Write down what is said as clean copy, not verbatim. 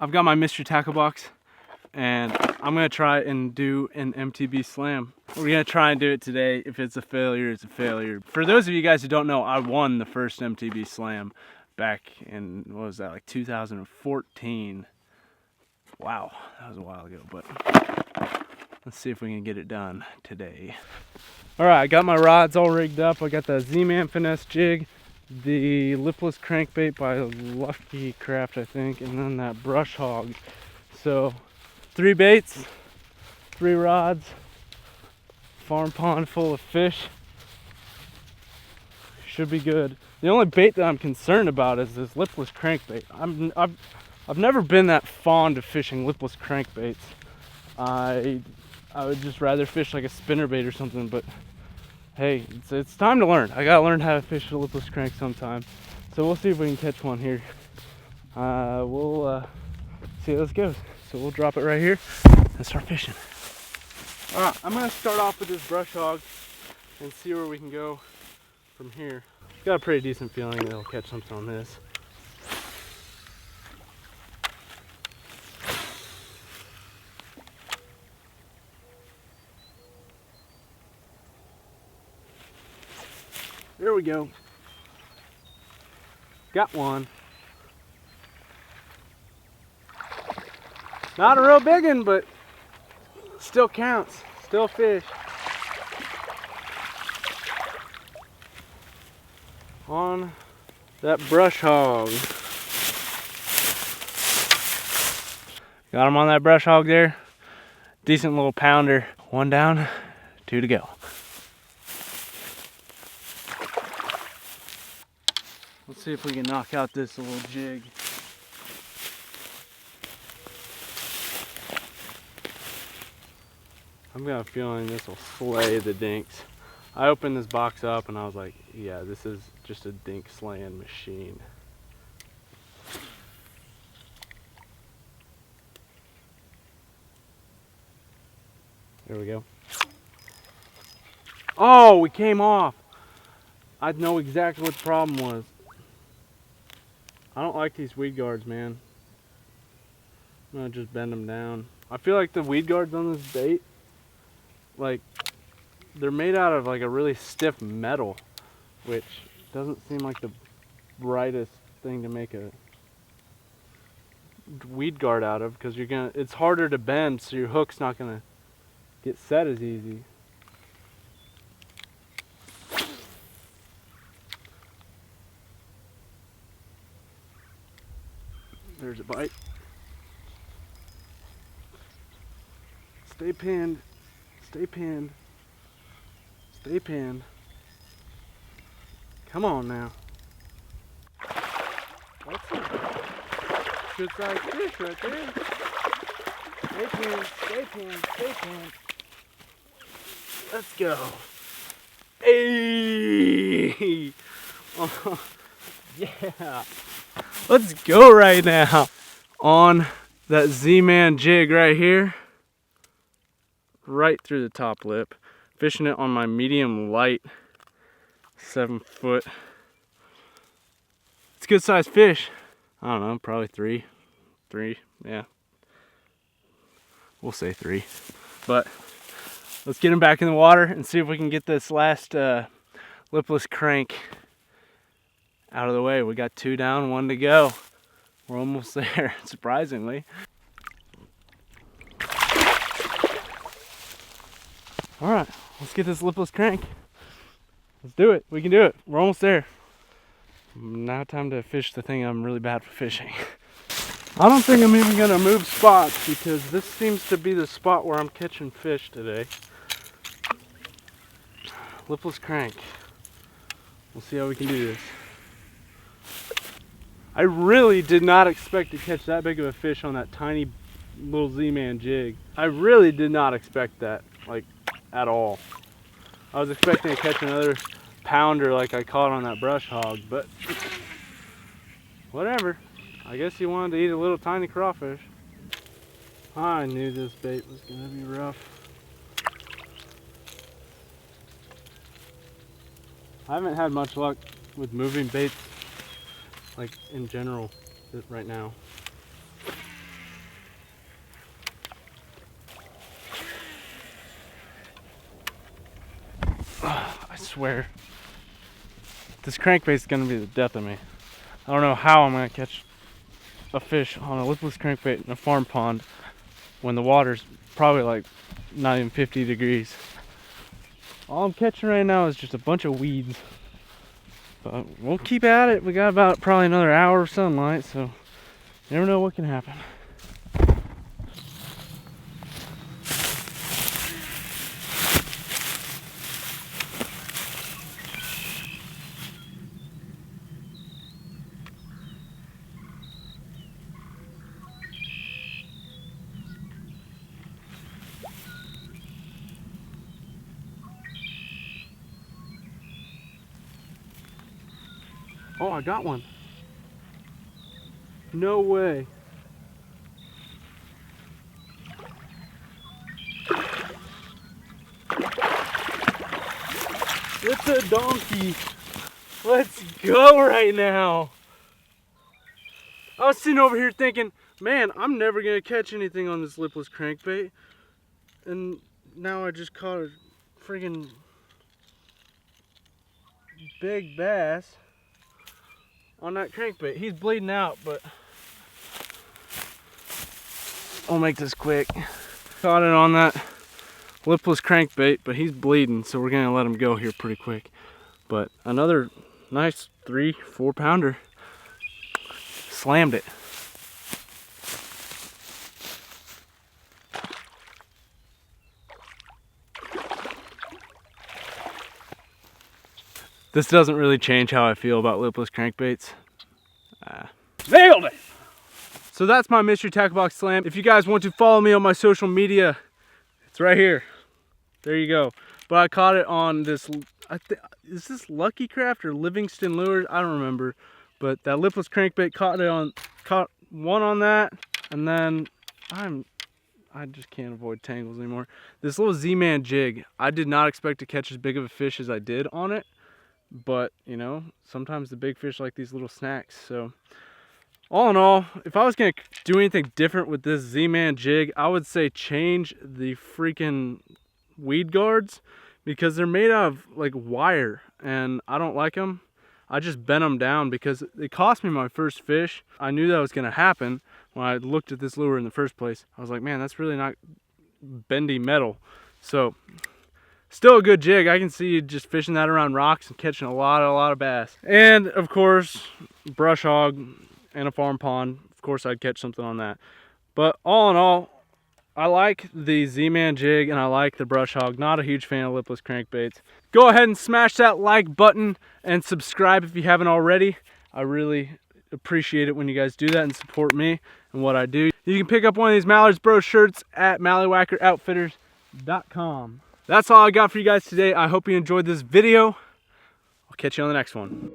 I've got my mystery tackle box, and I'm gonna try and do an MTBslam. We're gonna try and do it today. If it's a failure, it's a failure. For those of you guys who don't know, I won the first MTBslam back in, what was that, like 2014. Wow, that was a while ago, but let's see if we can get it done today. All right, I got my rods all rigged up. I got the Z-Man finesse jig, the lipless crankbait by Lucky Craft, I think, and then that brush hog. So 3 baits, 3 rods, farm pond full of fish. Should be good. The only bait that I'm concerned about is this lipless crankbait. I've never been that fond of fishing lipless crankbaits. I would just rather fish like a spinnerbait or something, but hey, it's time to learn. I gotta learn how to fish a lipless crank sometime. So we'll see if we can catch one here. We'll see how this goes. So we'll drop it right here and start fishing. All right, I'm gonna start off with this brush hog and see where we can go from here. Got a pretty decent feeling that I'll catch something on this. There we go. Got one. Not a real big one, but still counts. Still fish. On that brush hog. Got him on that brush hog there. Decent little pounder. 1 down, 2 to go. Let's see if we can knock out this little jig. I've got a feeling this will slay the dinks. I opened this box up and I was like, yeah, this is just a dink slaying machine. There we go. Oh, we came off. I know exactly what the problem was. I don't like these weed guards, man. I'm gonna just bend them down. I feel like the weed guards on this bait, like, they're made out of like a really stiff metal, which doesn't seem like the brightest thing to make a weed guard out of, because it's harder to bend, so your hook's not gonna get set as easy. There's a bite. Stay pinned. Stay pinned. Stay pinned. Come on now. That's a good sized fish right there. Stay pinned. Stay pinned. Stay pinned. Let's go. Hey! Oh, yeah. Let's go right now on that Z-Man jig right here. Right through the top lip. Fishing it on my medium light 7 foot. It's a good sized fish. I don't know, probably 3, yeah. We'll say 3. But let's get him back in the water and see if we can get this last lipless crank out of the way. We got 2 down, 1 to go. We're almost there, surprisingly. All right, let's get this lipless crank. Let's do it. We can do it. We're almost there. Now time to fish the thing I'm really bad for fishing. I don't think I'm even gonna move spots, because this seems to be the spot where I'm catching fish today. Lipless crank. We'll see how we can do this. I really did not expect to catch that big of a fish on that tiny little Z-Man jig. I really did not expect that, like, at all. I was expecting to catch another pounder like I caught on that brush hog, but whatever. I guess he wanted to eat a little tiny crawfish. I knew this bait was gonna be rough. I haven't had much luck with moving baits, like in general, right now. swear. This crankbait is gonna be the death of me. I don't know how I'm gonna catch a fish on a lipless crankbait in a farm pond when the water's probably like not even 50 degrees. All I'm catching right now is just a bunch of weeds. But we'll keep at it. We got about probably another hour of sunlight, so you never know what can happen. Oh, I got one. No way. It's a donkey. Let's go right now. I was sitting over here thinking, man, I'm never gonna catch anything on this lipless crankbait. And now I just caught a friggin' big bass on that crankbait. He's bleeding out, but I'll make this quick. Caught it on that lipless crankbait, but he's bleeding, so we're gonna let him go here pretty quick. But another nice 3-4 pounder. Slammed it. This doesn't really change how I feel about lipless crankbaits. Nailed it! So that's my mystery tackle box slam. If you guys want to follow me on my social media, it's right here. There you go. But I caught it on this, is this Lucky Craft or Livingston Lures? I don't remember. But that lipless crankbait caught one on that, and then I just can't avoid tangles anymore. This little Z-Man jig, I did not expect to catch as big of a fish as I did on it. But, you know, sometimes the big fish like these little snacks. So, all in all, if I was going to do anything different with this Z-Man jig, I would say change the freaking weed guards, because they're made out of, like, wire, and I don't like them. I just bent them down because it cost me my first fish. I knew that was going to happen when I looked at this lure in the first place. I was like, man, that's really not bendy metal. So, still a good jig. I can see you just fishing that around rocks and catching a lot of bass. And of course, brush hog and a farm pond. Of course, I'd catch something on that. But all in all, I like the Z-Man jig and I like the brush hog. Not a huge fan of lipless crankbaits. Go ahead and smash that like button and subscribe if you haven't already. I really appreciate it when you guys do that and support me and what I do. You can pick up one of these Mallards Bro shirts at MallyWackerOutfitters.com. That's all I got for you guys today. I hope you enjoyed this video. I'll catch you on the next one.